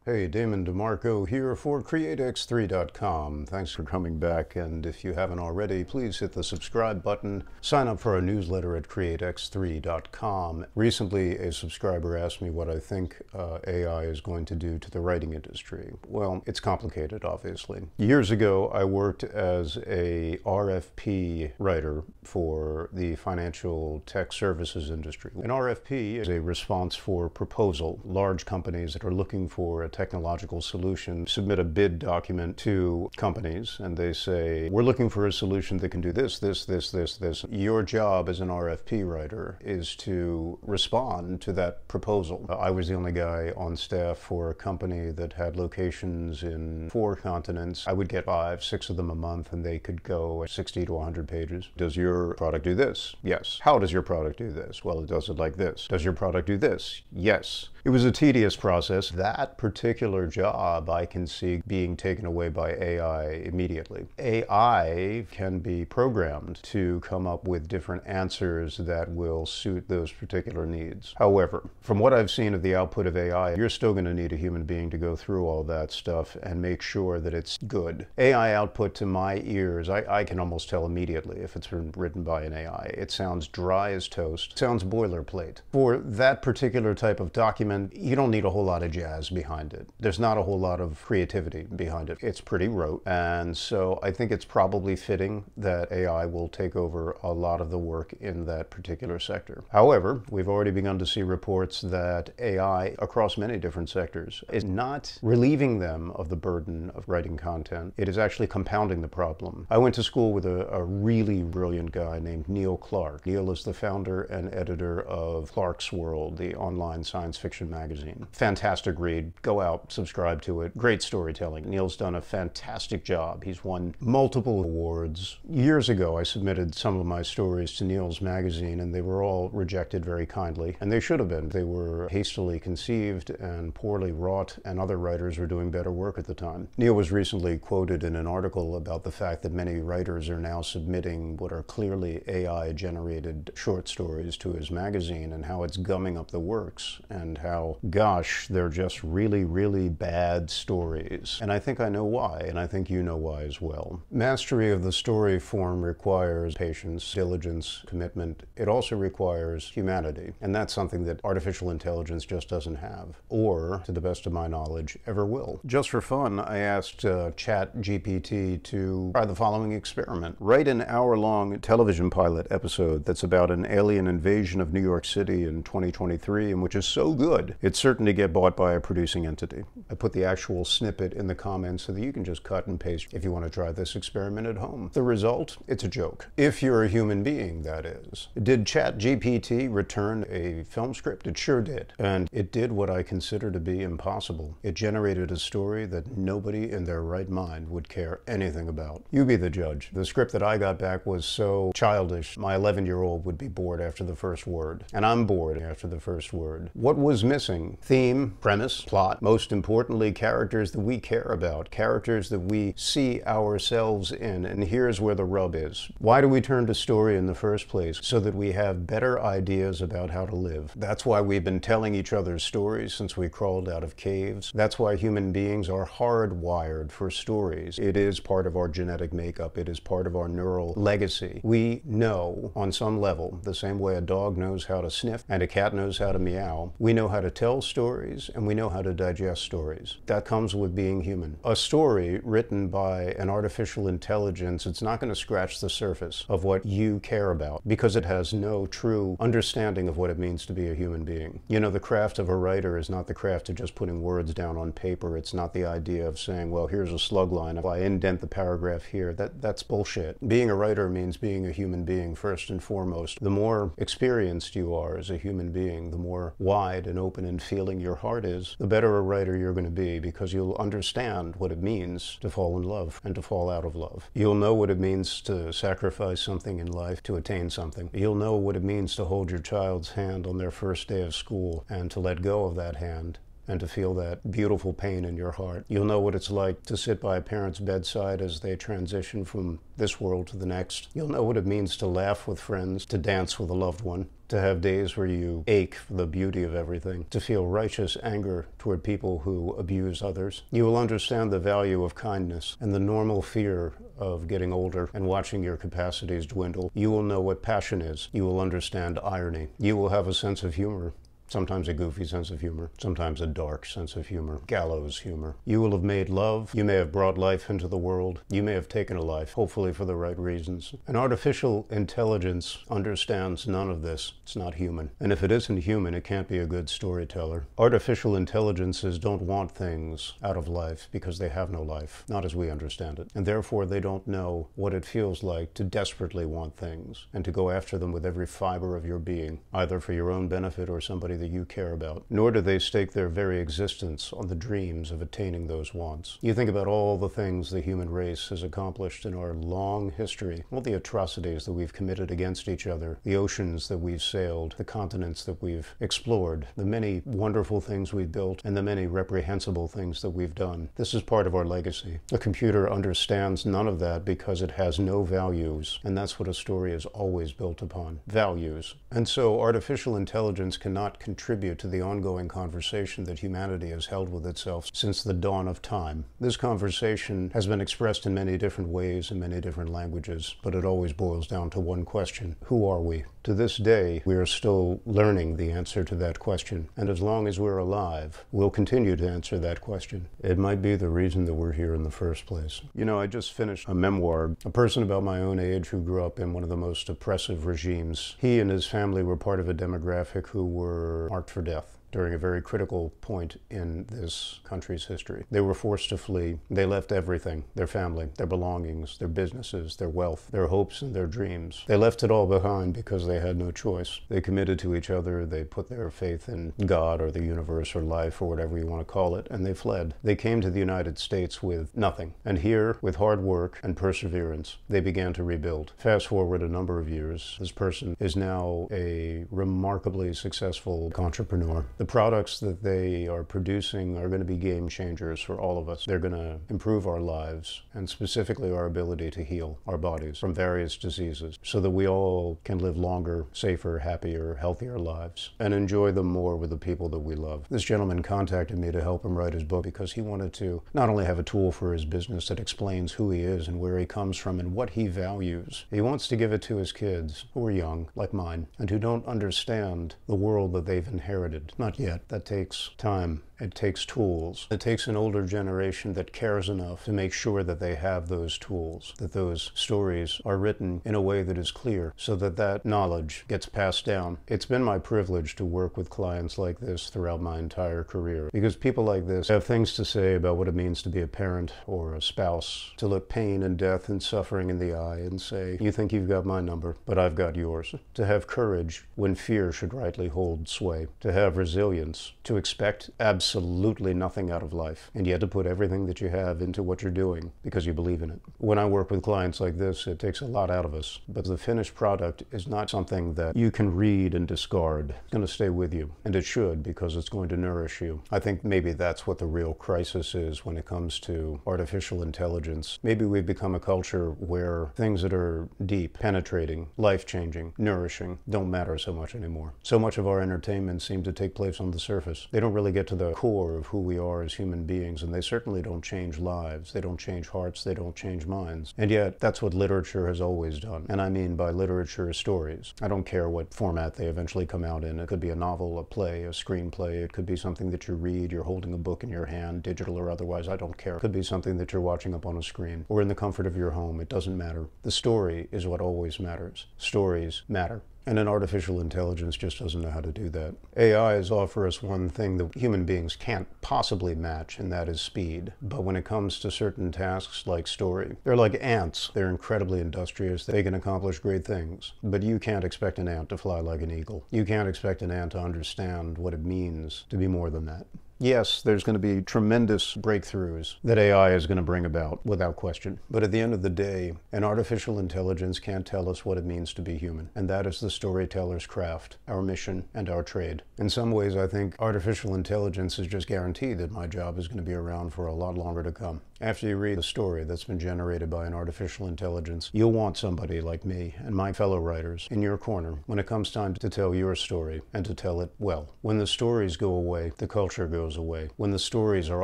Hey, Damon DiMarco here for CreateX3.com. Thanks for coming back, and if you haven't already, please hit the subscribe button. Sign up for our newsletter at CreateX3.com. Recently, a subscriber asked me what I think AI is going to do to the writing industry. Well, it's complicated, obviously. Years ago, I worked as a RFP writer for the financial tech services industry. An RFP is a response for proposal. Large companies that are looking for a technological solution submit a bid document to companies, and they say, we're looking for a solution that can do this, this, this, this, this. Your job as an RFP writer is to respond to that proposal. I was the only guy on staff for a company that had locations in 4 continents. I would get 5, 6 of them a month, and they could go 60 to 100 pages. Does your product do this? Yes. How does your product do this? Well, it does it like this. Does your product do this? Yes. It was a tedious process. That particular job I can see being taken away by AI immediately. AI can be programmed to come up with different answers that will suit those particular needs. However, from what I've seen of the output of AI, you're still going to need a human being to go through all that stuff and make sure that it's good. AI output to my ears, I can almost tell immediately if it's been written by an AI. It sounds dry as toast. It sounds boilerplate. For that particular type of document, you don't need a whole lot of jazz behind it. There's not a whole lot of creativity behind it. It's pretty rote. And so I think it's probably fitting that AI will take over a lot of the work in that particular sector. However, we've already begun to see reports that AI across many different sectors is not relieving them of the burden of writing content. It is actually compounding the problem. I went to school with a really brilliant guy named Neil Clark. Neil is the founder and editor of Clark's World, the online science fiction magazine. Fantastic read. Go out, subscribe to it. Great storytelling. Neil's done a fantastic job. He's won multiple awards. Years ago, I submitted some of my stories to Neil's magazine, and they were all rejected very kindly, and they should have been. They were hastily conceived and poorly wrought, and other writers were doing better work at the time. Neil was recently quoted in an article about the fact that many writers are now submitting what are clearly AI-generated short stories to his magazine, and how it's gumming up the works, and how, gosh, they're just really, really bad stories. And I think I know why, and I think you know why as well. Mastery of the story form requires patience, diligence, commitment. It also requires humanity, and that's something that artificial intelligence just doesn't have, or, to the best of my knowledge, ever will. Just for fun, I asked ChatGPT to try the following experiment. Write an hour-long television pilot episode that's about an alien invasion of New York City in 2023, and which is so good, it's certain to get bought by a producing entity. I put the actual snippet in the comments so that you can just cut and paste if you want to try this experiment at home. The result? It's a joke. If you're a human being, that is. Did ChatGPT return a film script? It sure did. And it did what I consider to be impossible. It generated a story that nobody in their right mind would care anything about. You be the judge. The script that I got back was so childish, my 11-year-old would be bored after the first word. And I'm bored after the first word. What was missing? Theme, premise, plot. Most importantly, characters that we care about. Characters that we see ourselves in. And here's where the rub is. Why do we turn to story in the first place? So that we have better ideas about how to live. That's why we've been telling each other's stories since we crawled out of caves. That's why human beings are hardwired for stories. It is part of our genetic makeup. It is part of our neural legacy. We know, on some level, the same way a dog knows how to sniff and a cat knows how to meow, we know how to tell stories and we know how to digest stories. That comes with being human. A story written by an artificial intelligence, it's not going to scratch the surface of what you care about because it has no true understanding of what it means to be a human being. You know, the craft of a writer is not the craft of just putting words down on paper. It's not the idea of saying, well, here's a slug line. If I indent the paragraph here, that's bullshit. Being a writer means being a human being first and foremost. The more experienced you are as a human being, the more wide and open and feeling your heart is, the better a writer you're going to be, because you'll understand what it means to fall in love and to fall out of love. You'll know what it means to sacrifice something in life to attain something. You'll know what it means to hold your child's hand on their first day of school and to let go of that hand and to feel that beautiful pain in your heart. You'll know what it's like to sit by a parent's bedside as they transition from this world to the next. You'll know what it means to laugh with friends, to dance with a loved one, to have days where you ache for the beauty of everything, to feel righteous anger toward people who abuse others. You will understand the value of kindness and the normal fear of getting older and watching your capacities dwindle. You will know what passion is. You will understand irony. You will have a sense of humor. Sometimes a goofy sense of humor, sometimes a dark sense of humor, gallows humor. You will have made love. You may have brought life into the world. You may have taken a life, hopefully for the right reasons. An artificial intelligence understands none of this. It's not human. And if it isn't human, it can't be a good storyteller. Artificial intelligences don't want things out of life because they have no life, not as we understand it. And therefore, they don't know what it feels like to desperately want things and to go after them with every fiber of your being, either for your own benefit or somebody that you care about, nor do they stake their very existence on the dreams of attaining those wants. You think about all the things the human race has accomplished in our long history, all the atrocities that we've committed against each other, the oceans that we've sailed, the continents that we've explored, the many wonderful things we've built, and the many reprehensible things that we've done. This is part of our legacy. A computer understands none of that because it has no values, and that's what a story is always built upon, values. And so artificial intelligence cannot contribute to the ongoing conversation that humanity has held with itself since the dawn of time. This conversation has been expressed in many different ways in many different languages, but it always boils down to one question: who are we? To this day, we are still learning the answer to that question, and as long as we're alive, we'll continue to answer that question. It might be the reason that we're here in the first place. You know, I just finished a memoir, a person about my own age who grew up in one of the most oppressive regimes. He and his family were part of a demographic who were marked for death during a very critical point in this country's history. They were forced to flee. They left everything: their family, their belongings, their businesses, their wealth, their hopes and their dreams. They left it all behind because they had no choice. They committed to each other. They put their faith in God or the universe or life or whatever you want to call it, and they fled. They came to the United States with nothing. And here, with hard work and perseverance, they began to rebuild. Fast forward a number of years, this person is now a remarkably successful entrepreneur. The products that they are producing are going to be game changers for all of us. They're going to improve our lives, and specifically our ability to heal our bodies from various diseases, so that we all can live longer, safer, happier, healthier lives, and enjoy them more with the people that we love. This gentleman contacted me to help him write his book because he wanted to not only have a tool for his business that explains who he is and where he comes from and what he values, he wants to give it to his kids who are young, like mine, and who don't understand the world that they've inherited. Not yet. That takes time. It takes tools. It takes an older generation that cares enough to make sure that they have those tools, that those stories are written in a way that is clear, so that that knowledge gets passed down. It's been my privilege to work with clients like this throughout my entire career, because people like this have things to say about what it means to be a parent or a spouse, to look pain and death and suffering in the eye and say, you think you've got my number, but I've got yours. To have courage when fear should rightly hold sway. To have resilience. To expect absolutely nothing out of life, and yet to put everything that you have into what you're doing because you believe in it. When I work with clients like this, it takes a lot out of us, but the finished product is not something that you can read and discard. It's going to stay with you, and it should, because it's going to nourish you. I think maybe that's what the real crisis is when it comes to artificial intelligence. Maybe we've become a culture where things that are deep, penetrating, life-changing, nourishing don't matter so much anymore. So much of our entertainment seems to take place on the surface. They don't really get to the core of who we are as human beings, and they certainly don't change lives. They don't change hearts. They don't change minds. And yet, that's what literature has always done. And I mean by literature, stories. I don't care what format they eventually come out in. It could be a novel, a play, a screenplay. It could be something that you read. You're holding a book in your hand, digital or otherwise. I don't care. It could be something that you're watching up on a screen or in the comfort of your home. It doesn't matter. The story is what always matters. Stories matter. And an artificial intelligence just doesn't know how to do that. AIs offer us one thing that human beings can't possibly match, and that is speed. But when it comes to certain tasks like story, they're like ants. They're incredibly industrious. They can accomplish great things. But you can't expect an ant to fly like an eagle. You can't expect an ant to understand what it means to be more than that. Yes, there's going to be tremendous breakthroughs that AI is going to bring about, without question. But at the end of the day, an artificial intelligence can't tell us what it means to be human. And that is the storyteller's craft, our mission, and our trade. In some ways, I think artificial intelligence is just guaranteed that my job is going to be around for a lot longer to come. After you read a story that's been generated by an artificial intelligence, you'll want somebody like me and my fellow writers in your corner when it comes time to tell your story, and to tell it well. When the stories go away, the culture goes away. When the stories are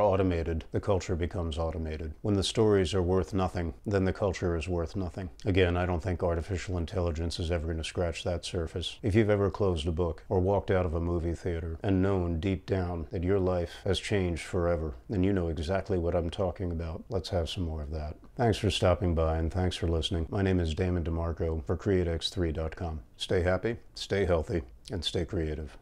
automated, the culture becomes automated. When the stories are worth nothing, then the culture is worth nothing. Again, I don't think artificial intelligence is ever going to scratch that surface. If you've ever closed a book or walked out of a movie theater and known deep down that your life has changed forever, then you know exactly what I'm talking about. Let's have some more of that. Thanks for stopping by, and thanks for listening. My name is Damon DiMarco for CreateX3.com. Stay happy, stay healthy, and stay creative.